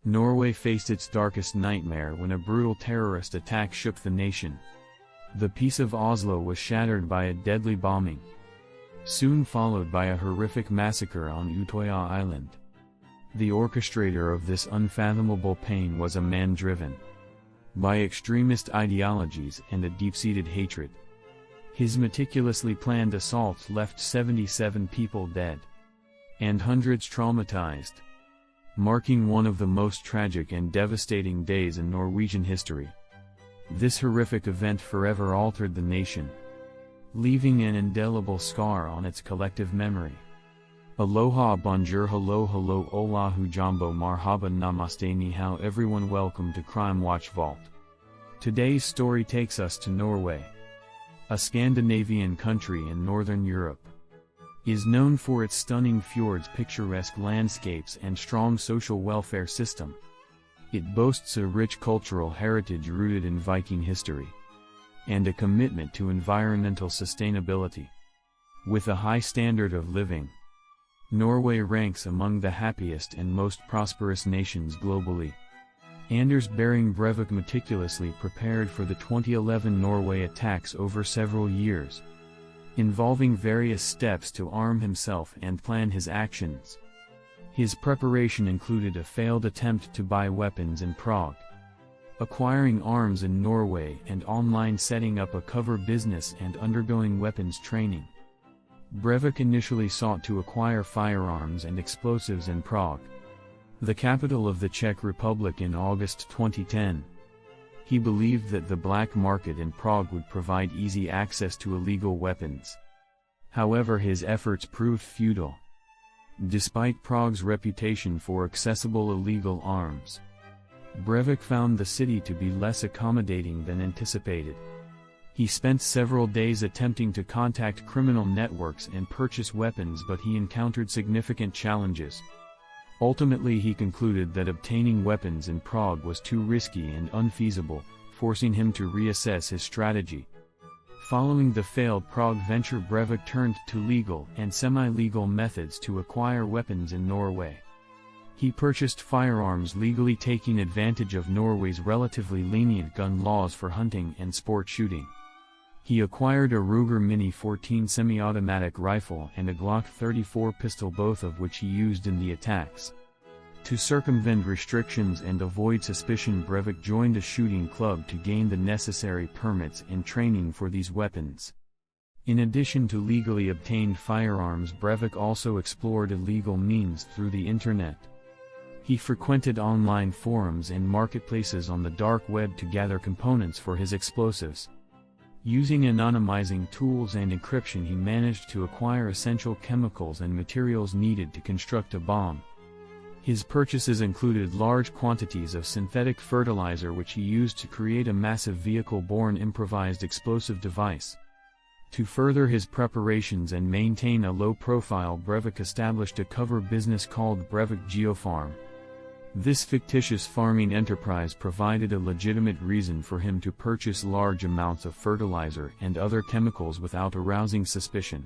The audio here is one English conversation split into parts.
Norway faced its darkest nightmare when a brutal terrorist attack shook the nation. The peace of Oslo was shattered by a deadly bombing, soon followed by a horrific massacre on Utøya Island. The orchestrator of this unfathomable pain was a man driven by extremist ideologies and a deep-seated hatred. His meticulously planned assault left 77 people dead and hundreds traumatized, marking one of the most tragic and devastating days in Norwegian history. This horrific event forever altered the nation, leaving an indelible scar on its collective memory. Aloha, bonjour, hello, hello, olahu, jambo, marhaba, namaste, ni hao, everyone, welcome to Crime Watch Vault. Today's story takes us to Norway, a Scandinavian country in northern Europe. Is known for its stunning fjords, picturesque landscapes and strong social welfare system. It boasts a rich cultural heritage rooted in Viking history and a commitment to environmental sustainability. With a high standard of living, Norway ranks among the happiest and most prosperous nations globally. Anders Behring Breivik meticulously prepared for the 2011 Norway attacks over several years, involving various steps to arm himself and plan his actions. His preparation included a failed attempt to buy weapons in Prague, acquiring arms in Norway, and online setting up a cover business and undergoing weapons training. Breivik initially sought to acquire firearms and explosives in Prague, the capital of the Czech Republic, in August 2010. He believed that the black market in Prague would provide easy access to illegal weapons. However, his efforts proved futile. Despite Prague's reputation for accessible illegal arms, Breivik found the city to be less accommodating than anticipated. He spent several days attempting to contact criminal networks and purchase weapons, but he encountered significant challenges. Ultimately, he concluded that obtaining weapons in Prague was too risky and unfeasible, forcing him to reassess his strategy. Following the failed Prague venture, Breivik turned to legal and semi-legal methods to acquire weapons in Norway. He purchased firearms legally, taking advantage of Norway's relatively lenient gun laws for hunting and sport shooting. He acquired a Ruger Mini 14 semi-automatic rifle and a Glock 34 pistol, both of which he used in the attacks. To circumvent restrictions and avoid suspicion, Breivik joined a shooting club to gain the necessary permits and training for these weapons. In addition to legally obtained firearms, Breivik also explored illegal means through the internet. He frequented online forums and marketplaces on the dark web to gather components for his explosives. Using anonymizing tools and encryption, he managed to acquire essential chemicals and materials needed to construct a bomb. His purchases included large quantities of synthetic fertilizer, which he used to create a massive vehicle-borne improvised explosive device. To further his preparations and maintain a low profile, Breivik established a cover business called Breivik Geofarm. This fictitious farming enterprise provided a legitimate reason for him to purchase large amounts of fertilizer and other chemicals without arousing suspicion.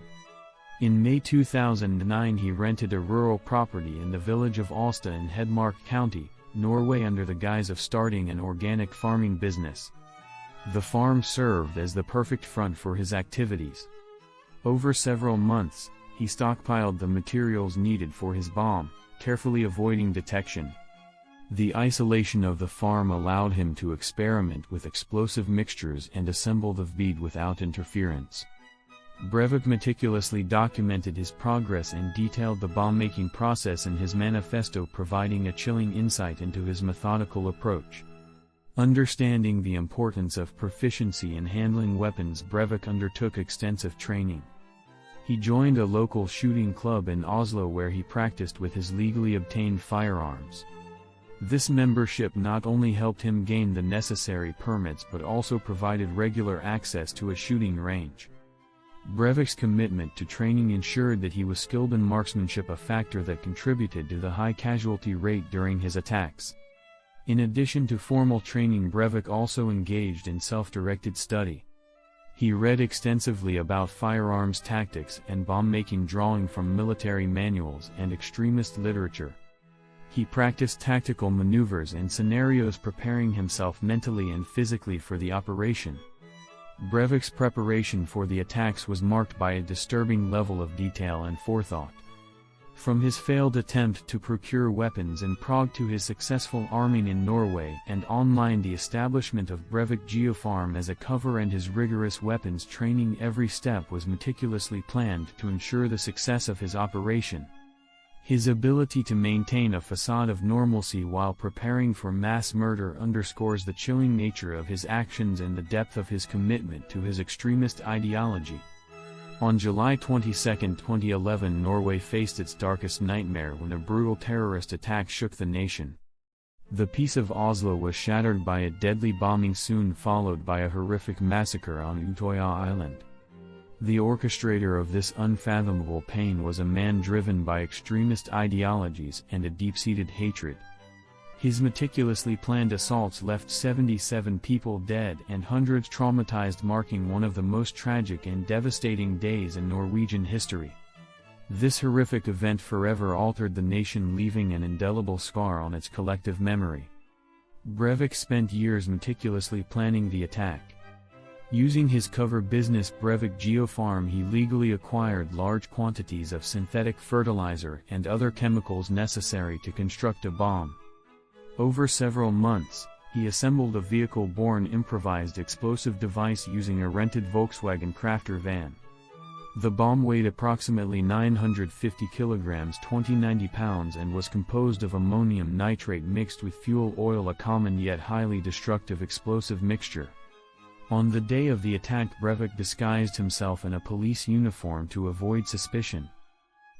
In May 2009, he rented a rural property in the village of Alsta in Hedmark County, Norway, under the guise of starting an organic farming business. The farm served as the perfect front for his activities. Over several months, he stockpiled the materials needed for his bomb, carefully avoiding detection. The isolation of the farm allowed him to experiment with explosive mixtures and assemble the bead without interference. Breivik meticulously documented his progress and detailed the bomb-making process in his manifesto, providing a chilling insight into his methodical approach. Understanding the importance of proficiency in handling weapons, Breivik undertook extensive training. He joined a local shooting club in Oslo where he practiced with his legally obtained firearms. This membership not only helped him gain the necessary permits but also provided regular access to a shooting range. Breivik's commitment to training ensured that he was skilled in marksmanship, a factor that contributed to the high casualty rate during his attacks. In addition to formal training, Breivik also engaged in self-directed study. He read extensively about firearms tactics and bomb-making, drawing from military manuals and extremist literature. He practiced tactical maneuvers and scenarios, preparing himself mentally and physically for the operation. Breivik's preparation for the attacks was marked by a disturbing level of detail and forethought. From his failed attempt to procure weapons in Prague to his successful arming in Norway and online, the establishment of Breivik Geofarm as a cover and his rigorous weapons training, every step was meticulously planned to ensure the success of his operation. His ability to maintain a facade of normalcy while preparing for mass murder underscores the chilling nature of his actions and the depth of his commitment to his extremist ideology. On July 22, 2011, Norway faced its darkest nightmare when a brutal terrorist attack shook the nation. The peace of Oslo was shattered by a deadly bombing, soon followed by a horrific massacre on Utøya Island. The orchestrator of this unfathomable pain was a man driven by extremist ideologies and a deep-seated hatred. His meticulously planned assaults left 77 people dead and hundreds traumatized, marking one of the most tragic and devastating days in Norwegian history. This horrific event forever altered the nation, leaving an indelible scar on its collective memory. Breivik spent years meticulously planning the attack. Using his cover business Breivik Geofarm, he legally acquired large quantities of synthetic fertilizer and other chemicals necessary to construct a bomb. Over several months, he assembled a vehicle-borne improvised explosive device using a rented Volkswagen Crafter van. The bomb weighed approximately 950 kilograms (90 pounds) and was composed of ammonium nitrate mixed with fuel oil, a common yet highly destructive explosive mixture. On the day of the attack, Breivik disguised himself in a police uniform to avoid suspicion.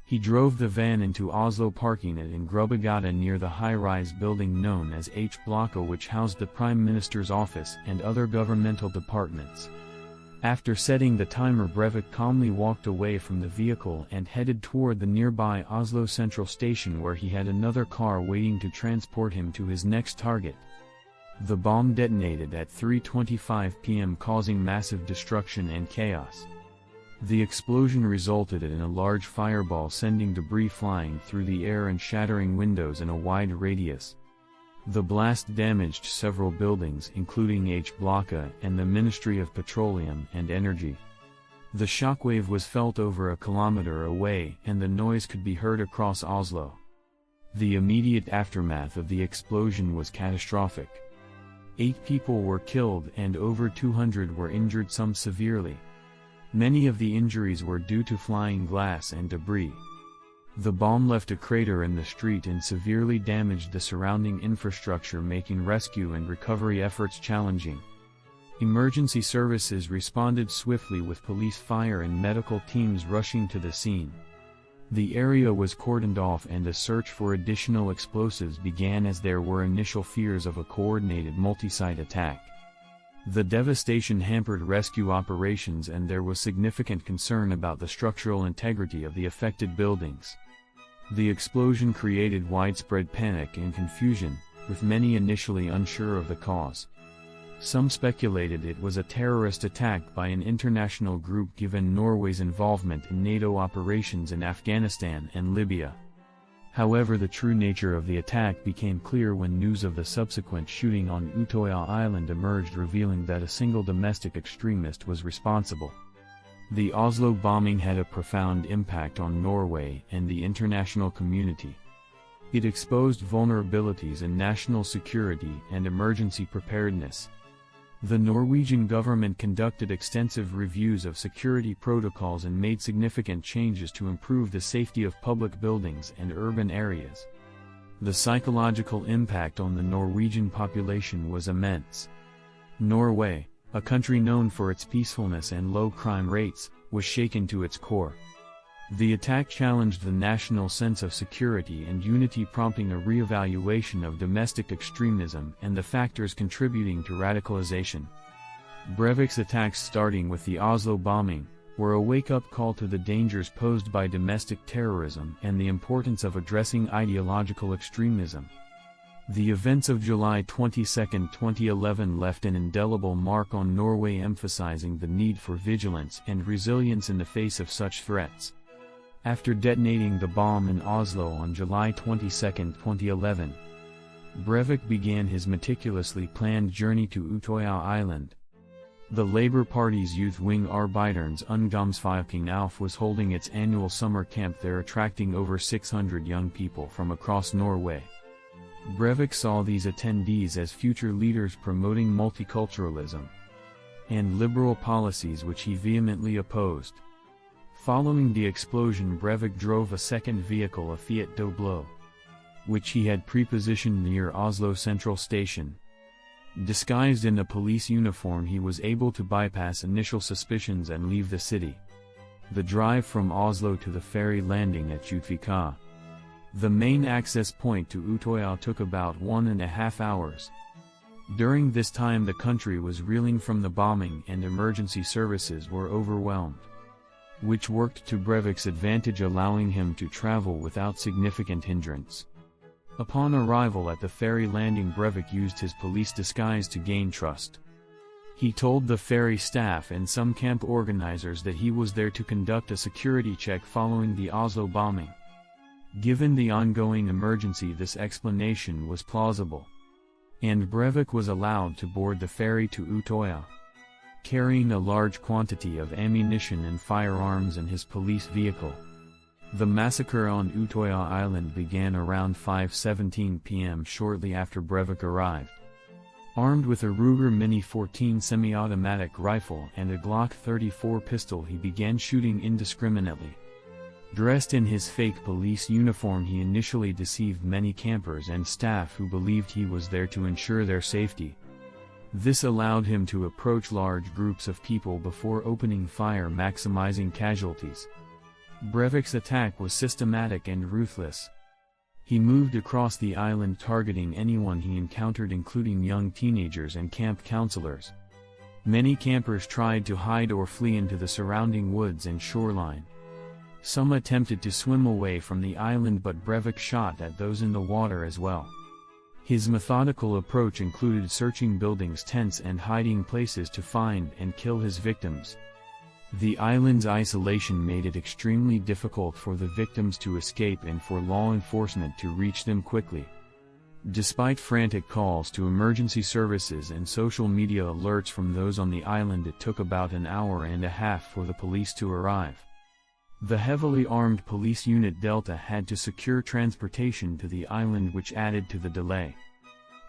He drove the van into Oslo, parking it in Grubbegata near the high-rise building known as H-Blocka, which housed the Prime Minister's office and other governmental departments. After setting the timer, Breivik calmly walked away from the vehicle and headed toward the nearby Oslo Central Station, where he had another car waiting to transport him to his next target. The bomb detonated at 3:25 p.m., causing massive destruction and chaos. The explosion resulted in a large fireball, sending debris flying through the air and shattering windows in a wide radius. The blast damaged several buildings, including H-Blocka and the Ministry of Petroleum and Energy. The shockwave was felt over a kilometer away, and the noise could be heard across Oslo. The immediate aftermath of the explosion was catastrophic. 8 people were killed and over 200 were injured, some severely. Many of the injuries were due to flying glass and debris. The bomb left a crater in the street and severely damaged the surrounding infrastructure, making rescue and recovery efforts challenging. Emergency services responded swiftly, with police, fire and medical teams rushing to the scene. The area was cordoned off and a search for additional explosives began, as there were initial fears of a coordinated multi-site attack. The devastation hampered rescue operations, and there was significant concern about the structural integrity of the affected buildings. The explosion created widespread panic and confusion, with many initially unsure of the cause. Some speculated it was a terrorist attack by an international group, given Norway's involvement in NATO operations in Afghanistan and Libya. However, the true nature of the attack became clear when news of the subsequent shooting on Utøya Island emerged, revealing that a single domestic extremist was responsible. The Oslo bombing had a profound impact on Norway and the international community. It exposed vulnerabilities in national security and emergency preparedness. The Norwegian government conducted extensive reviews of security protocols and made significant changes to improve the safety of public buildings and urban areas. The psychological impact on the Norwegian population was immense. Norway, a country known for its peacefulness and low crime rates, was shaken to its core. The attack challenged the national sense of security and unity, prompting a reevaluation of domestic extremism and the factors contributing to radicalization. Breivik's attacks, starting with the Oslo bombing, were a wake-up call to the dangers posed by domestic terrorism and the importance of addressing ideological extremism. The events of July 22, 2011 left an indelible mark on Norway, emphasizing the need for vigilance and resilience in the face of such threats. After detonating the bomb in Oslo on July 22, 2011, Breivik began his meticulously planned journey to Utøya Island. The Labour Party's youth wing Arbeidernes Ungdomsforening Auf was holding its annual summer camp there, attracting over 600 young people from across Norway. Breivik saw these attendees as future leaders promoting multiculturalism and liberal policies which he vehemently opposed. Following the explosion, Breivik drove a second vehicle, a Fiat Doblo, which he had pre-positioned near Oslo Central Station. Disguised in a police uniform, he was able to bypass initial suspicions and leave the city. The drive from Oslo to the ferry landing at Utøya, the main access point to Utøya, took about 1.5 hours. During this time the country was reeling from the bombing and emergency services were overwhelmed, which worked to Breivik's advantage, allowing him to travel without significant hindrance. Upon arrival at the ferry landing, Breivik used his police disguise to gain trust. He told the ferry staff and some camp organizers that he was there to conduct a security check following the Oslo bombing. Given the ongoing emergency, this explanation was plausible, and Breivik was allowed to board the ferry to Utøya, carrying a large quantity of ammunition and firearms in his police vehicle. The massacre on Utøya Island began around 5:17 p.m. shortly after Breivik arrived. Armed with a Ruger Mini 14 semi-automatic rifle and a Glock 34 pistol, he began shooting indiscriminately. Dressed in his fake police uniform, he initially deceived many campers and staff who believed he was there to ensure their safety. This allowed him to approach large groups of people before opening fire, maximizing casualties. Breivik's attack was systematic and ruthless. He moved across the island, targeting anyone he encountered, including young teenagers and camp counselors. Many campers tried to hide or flee into the surrounding woods and shoreline. Some attempted to swim away from the island, but Breivik shot at those in the water as well. His methodical approach included searching buildings, tents, and hiding places to find and kill his victims. The island's isolation made it extremely difficult for the victims to escape and for law enforcement to reach them quickly. Despite frantic calls to emergency services and social media alerts from those on the island, it took about an hour and a half for the police to arrive. The heavily armed police unit Delta had to secure transportation to the island, which added to the delay.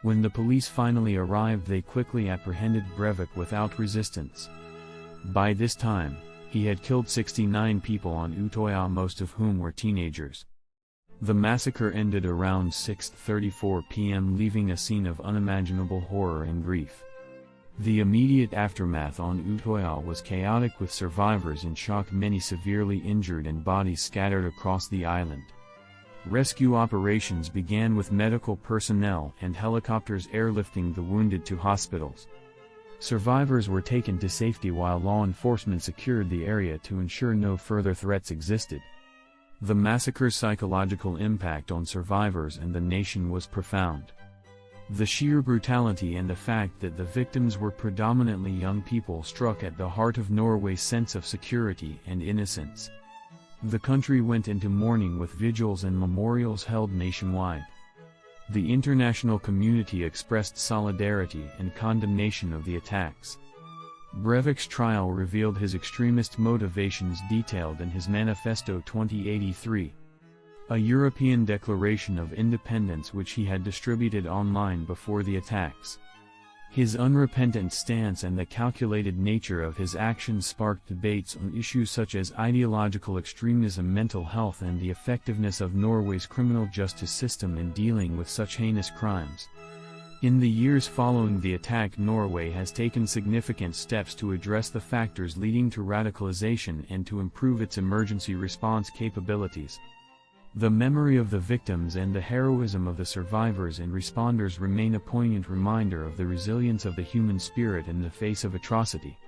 When the police finally arrived, they quickly apprehended Breivik without resistance. By this time, he had killed 69 people on Utøya, most of whom were teenagers. The massacre ended around 6:34 p.m., leaving a scene of unimaginable horror and grief. The immediate aftermath on Utøya was chaotic, with survivors in shock, many severely injured, and bodies scattered across the island. Rescue operations began, with medical personnel and helicopters airlifting the wounded to hospitals. Survivors were taken to safety while law enforcement secured the area to ensure no further threats existed. The massacre's psychological impact on survivors and the nation was profound. The sheer brutality and the fact that the victims were predominantly young people struck at the heart of Norway's sense of security and innocence. The country went into mourning, with vigils and memorials held nationwide. The international community expressed solidarity and condemnation of the attacks. Breivik's trial revealed his extremist motivations, detailed in his Manifesto 2083. A European Declaration of Independence, which he had distributed online before the attacks. His unrepentant stance and the calculated nature of his actions sparked debates on issues such as ideological extremism, mental health, and the effectiveness of Norway's criminal justice system in dealing with such heinous crimes. In the years following the attack, Norway has taken significant steps to address the factors leading to radicalization and to improve its emergency response capabilities. The memory of the victims and the heroism of the survivors and responders remain a poignant reminder of the resilience of the human spirit in the face of atrocity.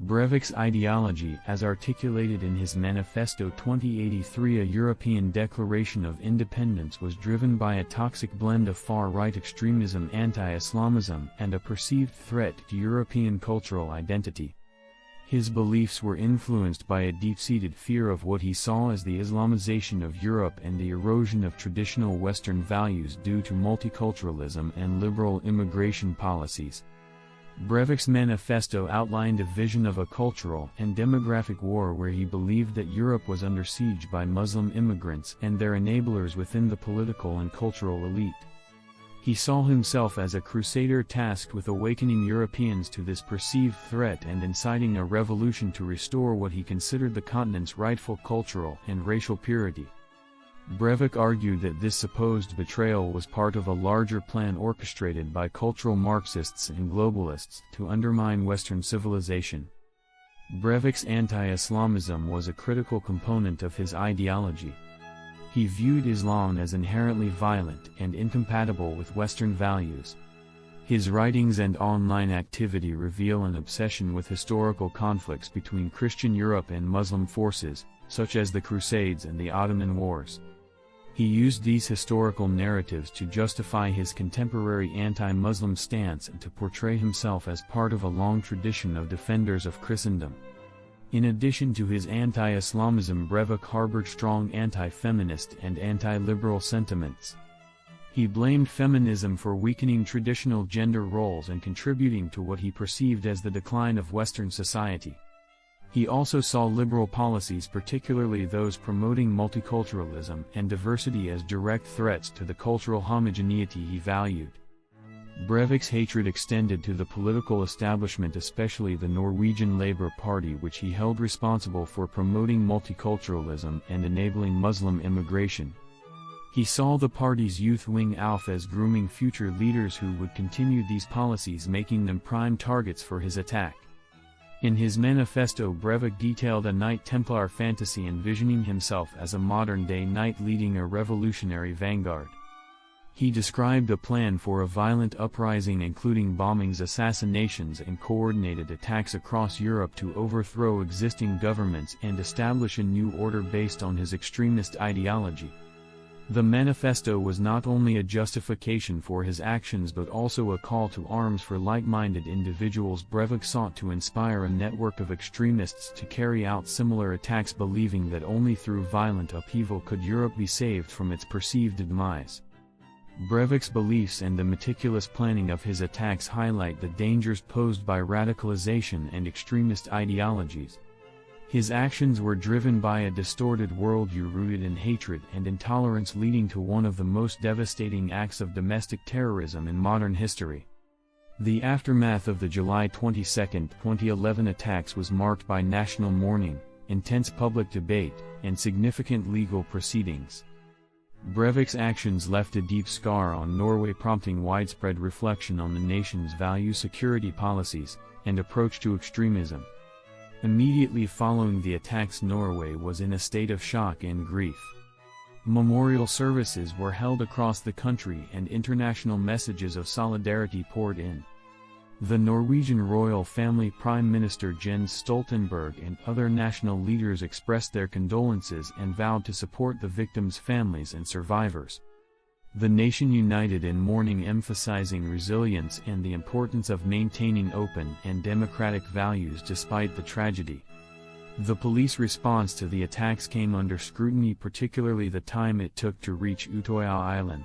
Breivik's ideology, as articulated in his Manifesto 2083, a European Declaration of Independence, was driven by a toxic blend of far-right extremism, anti-Islamism, and a perceived threat to European cultural identity. His beliefs were influenced by a deep-seated fear of what he saw as the Islamization of Europe and the erosion of traditional Western values due to multiculturalism and liberal immigration policies. Breivik's manifesto outlined a vision of a cultural and demographic war where he believed that Europe was under siege by Muslim immigrants and their enablers within the political and cultural elite. He saw himself as a crusader tasked with awakening Europeans to this perceived threat and inciting a revolution to restore what he considered the continent's rightful cultural and racial purity. Breivik argued that this supposed betrayal was part of a larger plan orchestrated by cultural Marxists and globalists to undermine Western civilization. Breivik's anti-Islamism was a critical component of his ideology. He viewed Islam as inherently violent and incompatible with Western values. His writings and online activity reveal an obsession with historical conflicts between Christian Europe and Muslim forces, such as the Crusades and the Ottoman Wars. He used these historical narratives to justify his contemporary anti-Muslim stance and to portray himself as part of a long tradition of defenders of Christendom. In addition to his anti-Islamism, Breivik harbored strong anti-feminist and anti-liberal sentiments. He blamed feminism for weakening traditional gender roles and contributing to what he perceived as the decline of Western society. He also saw liberal policies, particularly those promoting multiculturalism and diversity, as direct threats to the cultural homogeneity he valued. Breivik's hatred extended to the political establishment, especially the Norwegian Labour Party, which he held responsible for promoting multiculturalism and enabling Muslim immigration. He saw the party's youth wing ALF as grooming future leaders who would continue these policies, making them prime targets for his attack. In his manifesto, Breivik detailed a Knight Templar fantasy, envisioning himself as a modern-day knight leading a revolutionary vanguard. He described a plan for a violent uprising, including bombings, assassinations, and coordinated attacks across Europe to overthrow existing governments and establish a new order based on his extremist ideology. The manifesto was not only a justification for his actions but also a call to arms for like-minded individuals. Breivik sought to inspire a network of extremists to carry out similar attacks, believing that only through violent upheaval could Europe be saved from its perceived demise. Breivik's beliefs and the meticulous planning of his attacks highlight the dangers posed by radicalization and extremist ideologies. His actions were driven by a distorted worldview rooted in hatred and intolerance, leading to one of the most devastating acts of domestic terrorism in modern history. The aftermath of the July 22, 2011 attacks was marked by national mourning, intense public debate, and significant legal proceedings. Breivik's actions left a deep scar on Norway, prompting widespread reflection on the nation's value, security policies, and approach to extremism. Immediately following the attacks, Norway was in a state of shock and grief. Memorial services were held across the country and international messages of solidarity poured in. The Norwegian royal family, Prime Minister Jens Stoltenberg and other national leaders expressed their condolences and vowed to support the victims' families and survivors. The nation united in mourning, emphasizing resilience and the importance of maintaining open and democratic values despite the tragedy. The police response to the attacks came under scrutiny, particularly the time it took to reach Utøya Island.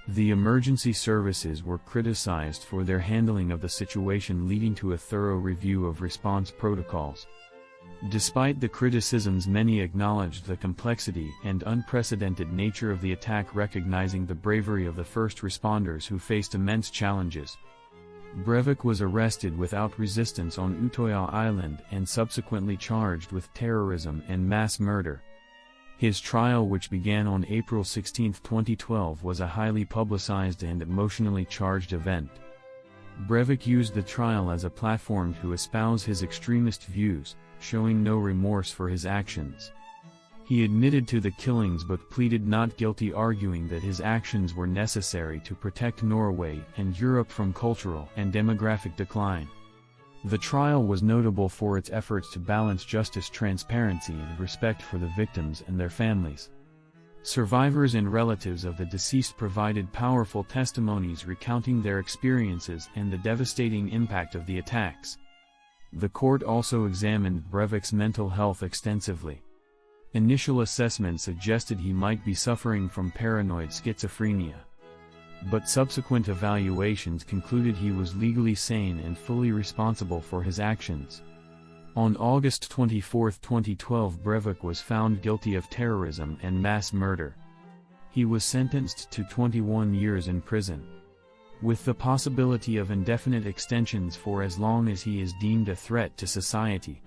The emergency services were criticized for their handling of the situation, leading to a thorough review of response protocols. Despite the criticisms, many acknowledged the complexity and unprecedented nature of the attack, recognizing the bravery of the first responders who faced immense challenges. Breivik was arrested without resistance on Utøya Island and subsequently charged with terrorism and mass murder. His trial, which began on April 16, 2012, was a highly publicized and emotionally charged event. Breivik used the trial as a platform to espouse his extremist views, showing no remorse for his actions. He admitted to the killings but pleaded not guilty, arguing that his actions were necessary to protect Norway and Europe from cultural and demographic decline. The trial was notable for its efforts to balance justice, transparency, and respect for the victims and their families. Survivors and relatives of the deceased provided powerful testimonies recounting their experiences and the devastating impact of the attacks. The court also examined Breivik's mental health extensively. Initial assessment suggested he might be suffering from paranoid schizophrenia. But subsequent evaluations concluded he was legally sane and fully responsible for his actions. On August 24, 2012, Breivik was found guilty of terrorism and mass murder. He was sentenced to 21 years in prison, with the possibility of indefinite extensions for as long as he is deemed a threat to society.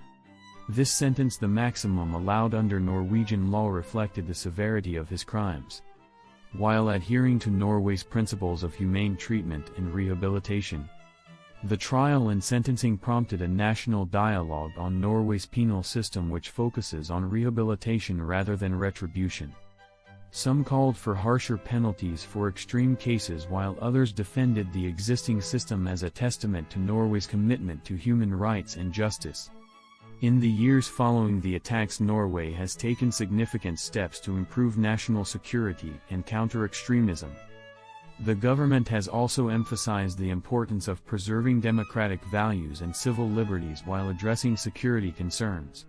This sentence, the maximum allowed under Norwegian law, reflected the severity of his crimes. While adhering to Norway's principles of humane treatment and rehabilitation, the trial and sentencing prompted a national dialogue on Norway's penal system, which focuses on rehabilitation rather than retribution. Some called for harsher penalties for extreme cases, while others defended the existing system as a testament to Norway's commitment to human rights and justice. In the years following the attacks, Norway has taken significant steps to improve national security and counter extremism. The government has also emphasized the importance of preserving democratic values and civil liberties while addressing security concerns.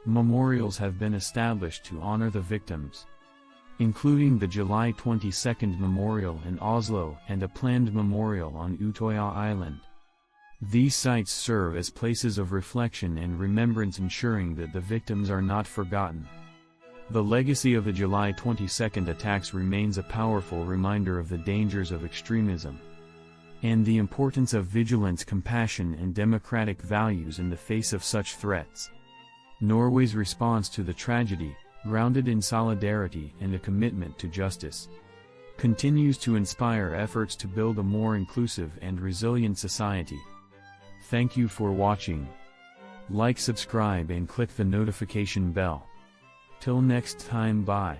Memorials have been established to honor the victims, including the July 22 memorial in Oslo and a planned memorial on Utøya Island. These sites serve as places of reflection and remembrance, ensuring that the victims are not forgotten. The legacy of the July 22 attacks remains a powerful reminder of the dangers of extremism and the importance of vigilance, compassion, and democratic values in the face of such threats. Norway's response to the tragedy, grounded in solidarity and a commitment to justice, continues to inspire efforts to build a more inclusive and resilient society. Thank you for watching. Like, subscribe, and click the notification bell. Till next time, bye.